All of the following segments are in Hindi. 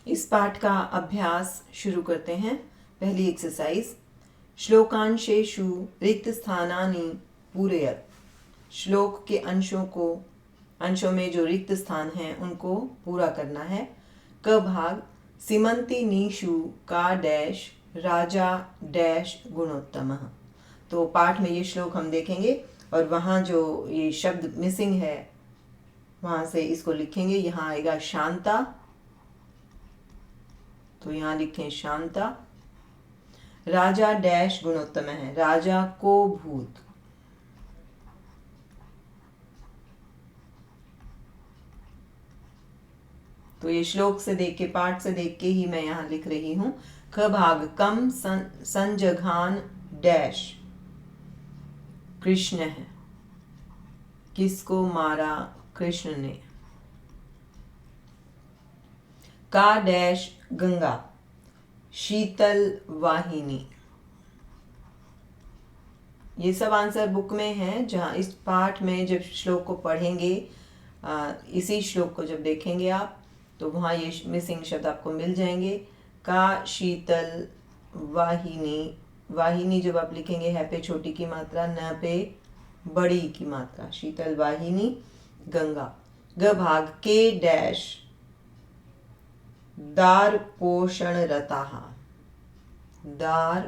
इस पाठ का अभ्यास शुरू करते हैं। पहली एक्सरसाइज, श्लोकांशेषु रिक्त स्थानानि पूरयत। श्लोक के अंशों में जो रिक्त स्थान हैं उनको पूरा करना है। क भाग, सीमंति नीषु का डैश राजा डैश गुणोत्तमः। तो पाठ में ये श्लोक हम देखेंगे और वहाँ जो ये शब्द मिसिंग है वहाँ से इसको लिखेंगे। यहाँ आएगा शांता, तो यहाँ लिखें शांता। राजा डैश गुणोत्तम है, राजा को भूत। तो ये श्लोक से देख के, पाठ से देख के ही मैं यहाँ लिख रही हूँ। ख भाग, कम संजघान डैश कृष्ण है, किसको मारा कृष्ण ने। का डैश गंगा, शीतल वाहिनी। ये सब आंसर बुक में है। जहाँ इस पाठ में जब श्लोक को पढ़ेंगे, इसी श्लोक को जब देखेंगे आप, तो वहाँ ये मिसिंग शब्द आपको मिल जाएंगे। का शीतल वाहिनी, वाहिनी जब आप लिखेंगे है पे छोटी की मात्रा, न पे बड़ी की मात्रा। शीतल वाहिनी गंगा। ग भाग, के डैश दार पोषण रताः, दार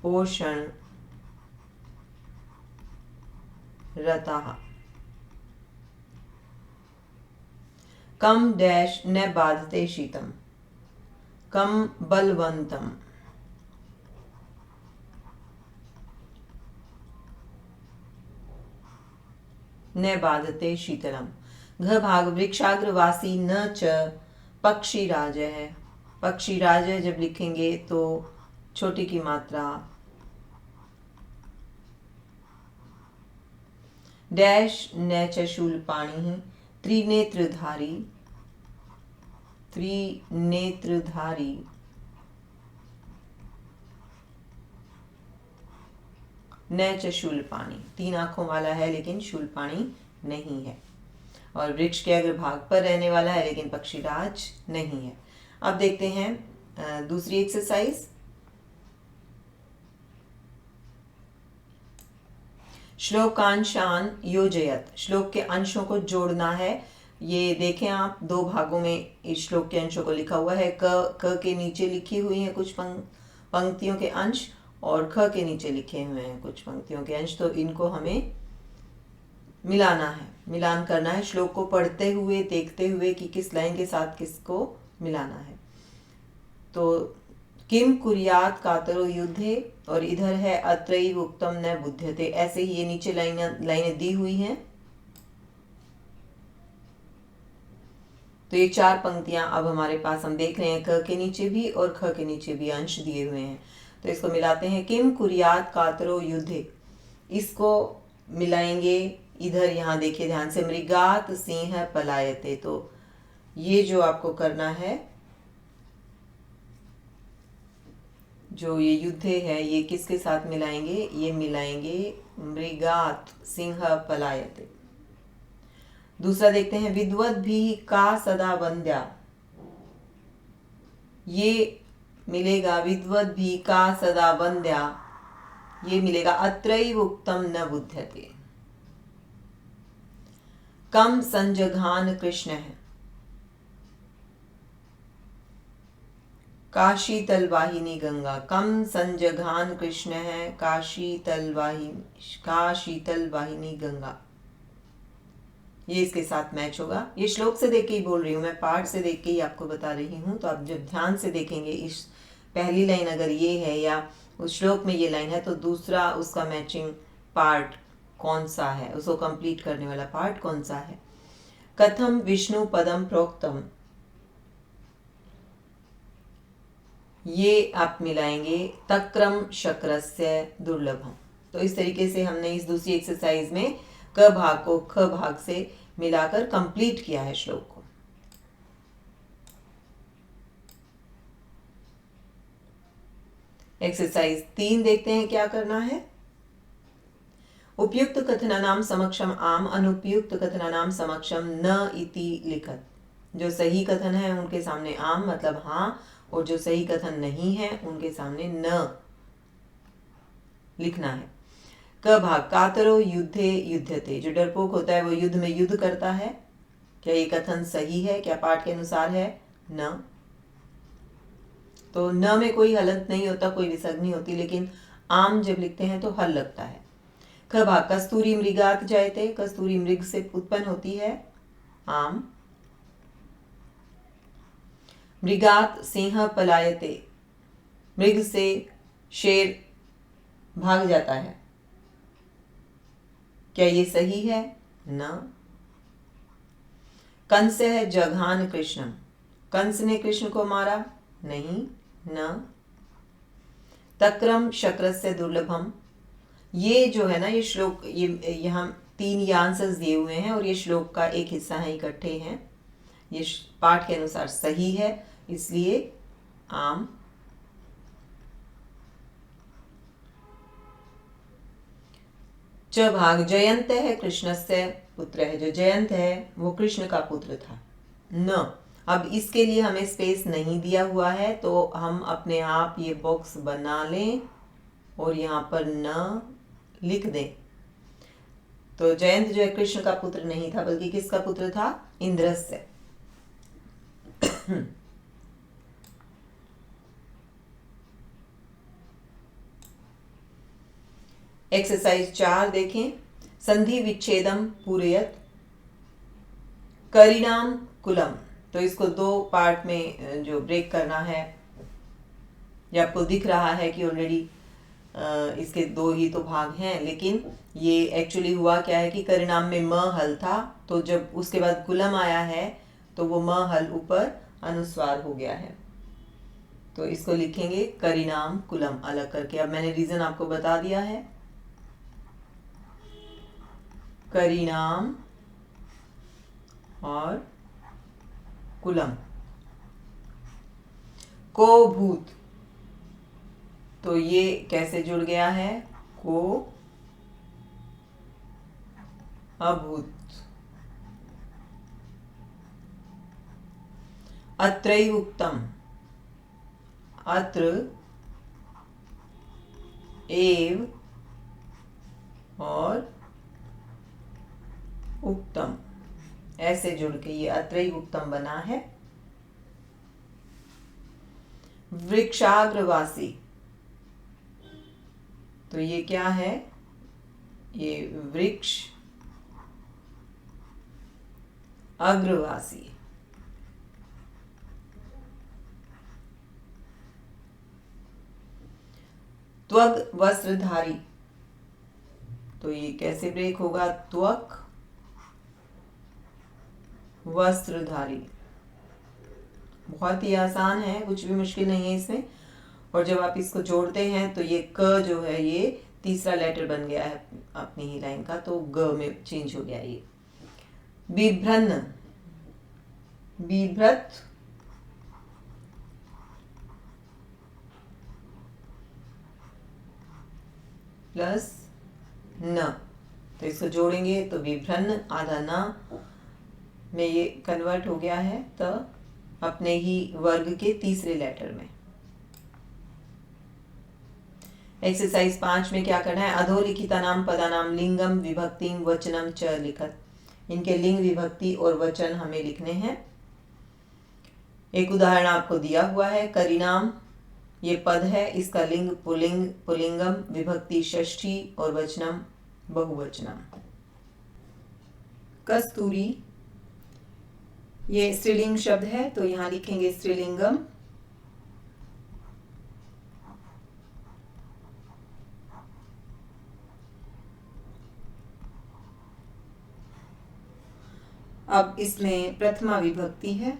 पोषण रताः। कम डैश न बाधते शीतम, कम बलवंतम। न बाधते शीतलम। घ भाग, वृक्षाग्रवासी न च पक्षीराज है। पक्षीराज जब लिखेंगे तो छोटी की मात्रा। डैश न च शूलपाणि त्रिनेत्रधारी, त्रिनेत्रधारी। न च शूलपाणि, 3 आंखों वाला है लेकिन शूलपाणि नहीं है। और वृक्ष के अग्रभाग पर रहने वाला है लेकिन पक्षीराज नहीं है। अब देखते हैं दूसरी एक्सरसाइज। श्लोकांशान योजयत, श्लोक के अंशों को जोड़ना है। ये देखें आप, 2 भागों में इस श्लोक के अंशों को लिखा हुआ है। क के नीचे लिखी हुई हैं कुछ पंक्तियों के अंश, और ख के नीचे लिखे हुए हैं कुछ पंक्तियों के अंश। तो इनको हमें मिलाना है, मिलान करना है। श्लोक को पढ़ते हुए, देखते हुए कि किस लाइन के साथ किसको मिलाना है। तो किम कुर्यात कातरो युद्धे, और इधर है अत्रैव उक्तम न बुध्यते। ऐसे ही ये नीचे लाइनें दी हुई हैं। तो ये 4 पंक्तियां अब हमारे पास हम देख रहे हैं। क के नीचे भी और ख के नीचे भी अंश दिए हुए हैं। तो इसको मिलाते हैं। किम कुर्यात कातरो युद्धे, इसको मिलाएंगे। इधर यहाँ देखिए ध्यान से, मृगात सिंह पलायते। तो ये जो आपको करना है, जो ये युद्धे है, ये किसके साथ मिलाएंगे? ये मिलाएंगे मृगात सिंह पलायते। दूसरा देखते हैं, विद्वत भी का सदा वंद्या। ये मिलेगा विद्वत भी का सदा वंद्या, ये मिलेगा अत्रैव उक्तम न बुध्यते। कम संजघान कृष्ण है, काशीतल वाहिनी गंगा। कम संजघान कृष्ण है, काशीतल वाहिनी गंगा। ये इसके साथ मैच होगा। ये श्लोक से देख के ही बोल रही हूँ मैं, पाठ से देख के ही आपको बता रही हूँ। तो आप जब ध्यान से देखेंगे, इस पहली लाइन अगर ये है या उस श्लोक में ये लाइन है, तो दूसरा उसका मैचिंग पार्ट कौन सा है, उसको कंप्लीट करने वाला पार्ट कौन सा है। कथम विष्णु पदम प्रोक्तम, ये आप मिलाएंगे तक्रम शक्रस्य दुर्लभम। तो इस तरीके से हमने इस दूसरी एक्सरसाइज में क भाग को ख भाग से मिलाकर कंप्लीट किया है श्लोक को। एक्सरसाइज 3 देखते हैं क्या करना है। उपयुक्त कथनानाम समक्षम आम, अनुपयुक्त कथनानाम समक्षम न इति लिखत। जो सही कथन है उनके सामने आम मतलब हाँ, और जो सही कथन नहीं है उनके सामने न लिखना है। क भाग कातरो युद्धे युध्यते, जो डरपोक होता है वो युद्ध में युद्ध करता है। क्या ये कथन सही है? क्या पाठ के अनुसार है? न। तो न में कोई हलंत नहीं होता, कोई विसर्ग नहीं होती, लेकिन आम जब लिखते हैं तो हल लगता है। ख भाग कस्तूरी मृगात जायते, कस्तूरी मृग से उत्पन्न होती है, आम। मृगात सिंह पलायते, मृग से शेर भाग जाता है। क्या ये सही है? न। कंस है जघान कृष्णम, कंस ने कृष्ण को मारा, नहीं, न। तक्रम शक्रस्य दुर्लभम, ये जो है ना ये श्लोक, ये यहाँ 3 आंसर्स दिए हुए हैं और ये श्लोक का एक हिस्सा है, इकट्ठे हैं। ये पाठ के अनुसार सही है, इसलिए आम। च भाग जयंत है कृष्णस्य पुत्र है, जो जयंत है वो कृष्ण का पुत्र था। न, अब इसके लिए हमें स्पेस नहीं दिया हुआ है, तो हम अपने आप ये बॉक्स बना लें और यहाँ पर न लिख दें। तो जयंत जो है कृष्ण का पुत्र नहीं था, बल्कि किसका पुत्र था? इंद्रस्य। एक्सरसाइज 4 देखें। संधि विच्छेदम पूरयत करिणाम कुलम, तो इसको 2 पार्ट में जो ब्रेक करना है, ये आपको दिख रहा है कि ऑलरेडी इसके 2 ही तो भाग हैं, लेकिन ये एक्चुअली हुआ क्या है कि करिणाम में म हल था, तो जब उसके बाद कुलम आया है तो वो म हल ऊपर अनुस्वार हो गया है, तो इसको लिखेंगे करिणाम कुलम अलग करके। अब मैंने रीजन आपको बता दिया है, करिणाम और कुलम। को भूत, तो ये कैसे जुड़ गया है? को अभूत। अत्रैव उक्तम, अत्र एव और उक्तम, ऐसे जुड़ के ये अत्रैव उक्तम बना है। वृक्षाग्रवासी, तो ये क्या है? ये वृक्ष अग्रवासी। त्वग वस्त्रधारी, तो ये कैसे ब्रेक होगा? त्वक वस्त्रधारी। बहुत ही आसान है, कुछ भी मुश्किल नहीं है इसमें। और जब आप इसको जोड़ते हैं तो ये क जो है ये तीसरा लेटर बन गया है अपनी ही लाइन का, तो ग में चेंज हो गया ये। बिभ्रन्न, बिभ्रत प्लस न, तो इसको जोड़ेंगे तो विभ्रन्न आधा न में ये कन्वर्ट हो गया है, तो अपने ही वर्ग के तीसरे लेटर में। एक्सरसाइज 5 में क्या करना है? अधोलिखितानाम पदानाम लिंगम विभक्तिम वचनम च लिखत, इनके लिंग विभक्ति और वचन हमें लिखने हैं। एक उदाहरण आपको दिया हुआ है, करिणाम ये पद है, इसका लिंग पुल्लिंग, पुल्लिंगम, विभक्ति षष्ठी और वचनम बहुवचनम। कस्तूरी ये स्त्रीलिंग शब्द है, तो यहां लिखेंगे स्त्रीलिंगम। अब इसमें प्रथमा विभक्ति है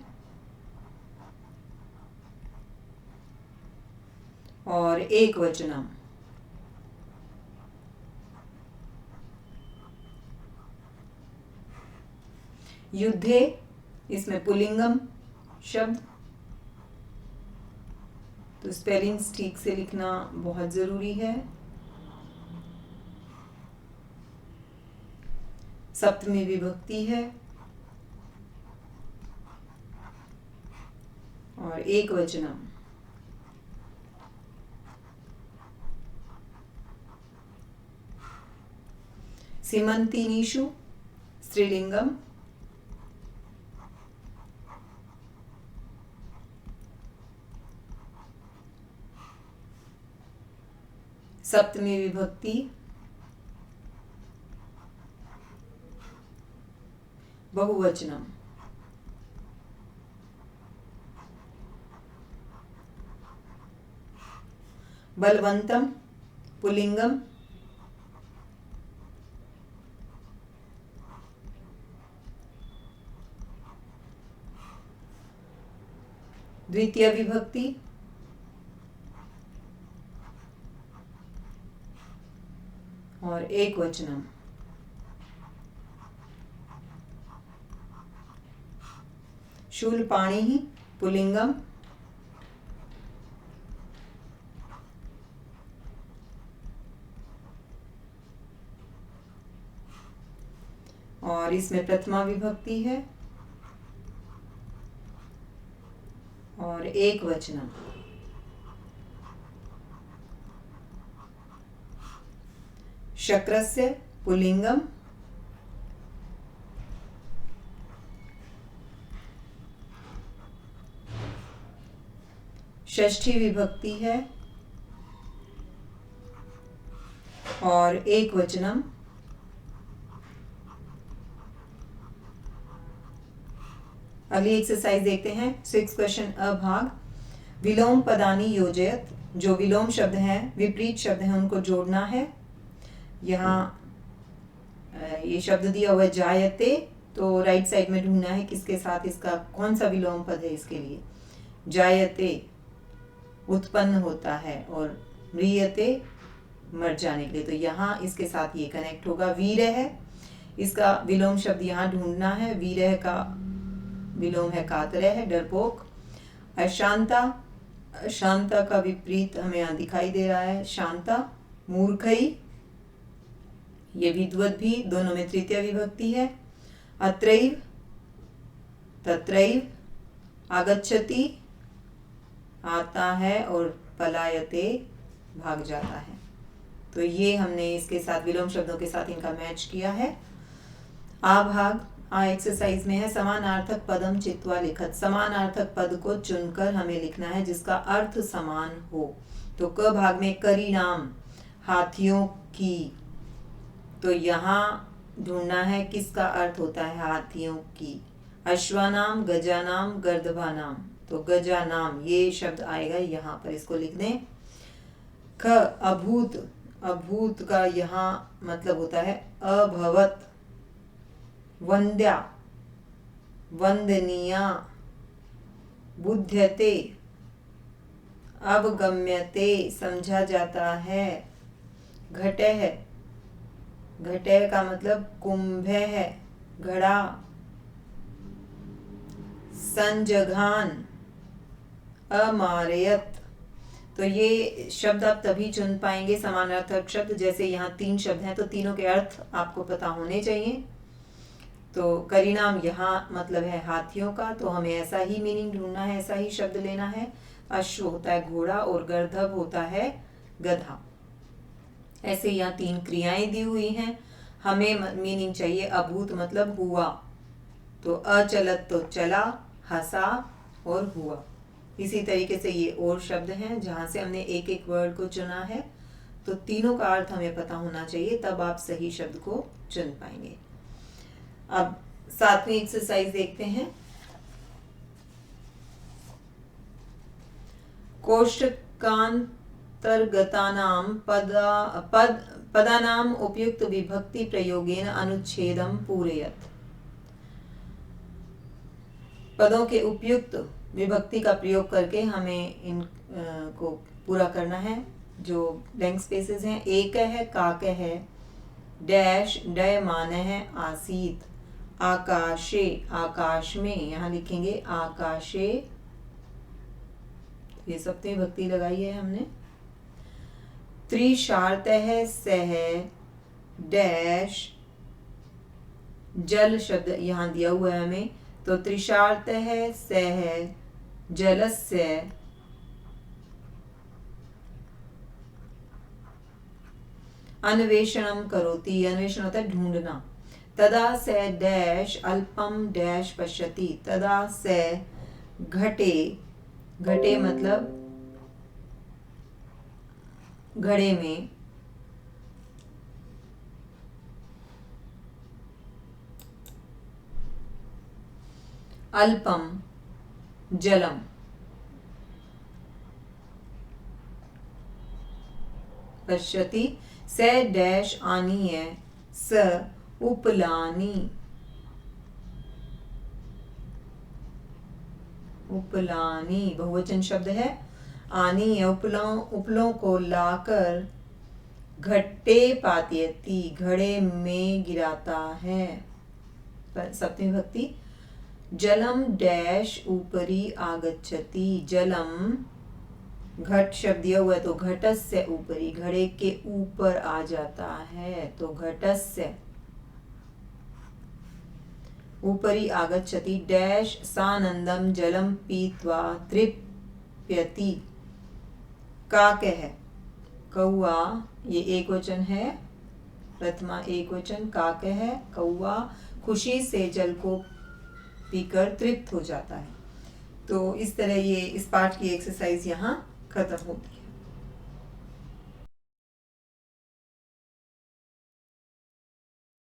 और एक वचनम। युद्धे इसमें पुल्लिंगम शब्द, तो स्पेलिंग्स ठीक से लिखना बहुत जरूरी है। सप्तमी विभक्ति है और एक वचनम। सीमंतिनीषु स्त्रीलिंगम। सप्तमी विभक्ति बहुवचनम। बलवंतम पुल्लिंगम। द्वितीय विभक्ति और एक वचनम। शूलपाणिः पुल्लिंगम। और इसमें प्रथमा विभक्ति है और एक वचनम। शक्रस्य पुल्लिंगम। षष्ठी विभक्ति है और एक वचनम। अगली एक्सरसाइज देखते हैं। 6 क्वेश्चन अ भाग। विलोम पदानि योजयत। जो विलोम शब्द हैं, विपरीत शब्द हैं, उनको जोड़ना है। यहाँ ये शब्द दिया हुआ है जायते, तो राइट साइड में ढूंढना है किसके साथ इसका कौन सा विलोम पद है। इसके लिए जायते उत्पन्न होता है और म्रियते मर जाने के लिए, तो यहाँ इसके साथ ये कनेक्ट होगा। वीरः है, इसका विलोम शब्द यहाँ ढूंढना है। वीरः का विलोम है कातरः है, डरपोक। अशांता, अशांता का विपरीत हमें यहाँ दिखाई दे रहा है शांता। मूर्खई, ये विद्वत भी, दोनों में तृतीय विभक्ति है। अत्रैव, तत्रैव। आगच्छति, आता है, और पलायते भाग जाता है। तो ये हमने इसके साथ विलोम शब्दों के साथ इनका मैच किया है। आ भाग, आ एक्सरसाइज में है समानार्थक पदम चित्वा लिखत। समानार्थक पद को चुनकर हमें लिखना है जिसका अर्थ समान हो। तो क भाग में करीनाम हाथियों की, तो यहाँ ढूंढना है किसका अर्थ होता है हाथियों की। अश्वानाम, गजानाम, गर्दभानाम, तो गजानाम ये शब्द आएगा यहाँ पर, इसको लिख दें। ख अभूत, अभूत का यहाँ मतलब होता है अभवत। वंद्या, वंदनीया। बुध्यते, अवगम्यते समझा जाता है। घटः, घटः का मतलब कुंभ है, घड़ा। संजघान, अमारयत। तो ये शब्द आप तभी चुन पाएंगे समानार्थक शब्द, जैसे यहाँ 3 शब्द हैं तो तीनों के अर्थ आपको पता होने चाहिए। तो करीनाम यहाँ मतलब है हाथियों का, तो हमें ऐसा ही मीनिंग ढूंढना है, ऐसा ही शब्द लेना है। अश्व होता है घोड़ा और गर्दभ होता है गधा। ऐसे यहाँ 3 क्रियाएं दी हुई हैं। हमें मीनिंग चाहिए अभूत मतलब हुआ, तो अचलत तो चला, हंसा और हुआ। इसी तरीके से ये और शब्द हैं जहां से हमने एक एक वर्ड को चुना है, तो तीनों का अर्थ हमें पता होना चाहिए, तब आप सही शब्द को चुन पाएंगे। अब 7वीं एक्सरसाइज देखते हैं। कोष्टकांतर्गतानां पदानां उपयुक्त विभक्ति प्रयोगेन अनुच्छेदम पूरयत। पदों के उपयुक्त विभक्ति का प्रयोग करके हमें इन को पूरा करना है। जो ब्लैंक स्पेसेस हैं, एक है, काक है, डैश, डयमान है, आसीत। आकाशे, आकाश में, यहाँ लिखेंगे आकाशे, ये सप्तमी विभक्ति लगाई है हमने। त्रिशार्त है, सह, डैश, जल शब्द यहाँ दिया हुआ है हमें, तो त्रिशार्त है, सह, जलस्य अन्वेषणं करोति, अन्वेषण होता है ढूंढना। तदा स डैश अल्पम डैश पश्यति, तदा स घटे, घटे मतलब घड़े में, अल्पम जलम, पश्यति स डैश आनीय स उपलानी, उपलानी बहुवचन शब्द है। आनीय उपलों को लाकर घट्टे पातयति, घड़े में गिराता है। सप्तमी विभक्ति। जलम डैश ऊपरी आगच्छति, जलम घट शब्द दिया हुआ है तो घटस्य ऊपरी, घड़े के ऊपर आ जाता है, तो घटस्य ऊपरी आगच्छति। डैश सानंदम जलम पीत्वा तृप्यति, काक है कौआ, ये एक वचन है, प्रथमा एक वचन काक है, कौआ खुशी से जल को पीकर तृप्त हो जाता है। तो इस तरह ये इस पाठ की एक्सरसाइज यहाँ खत्म होती है।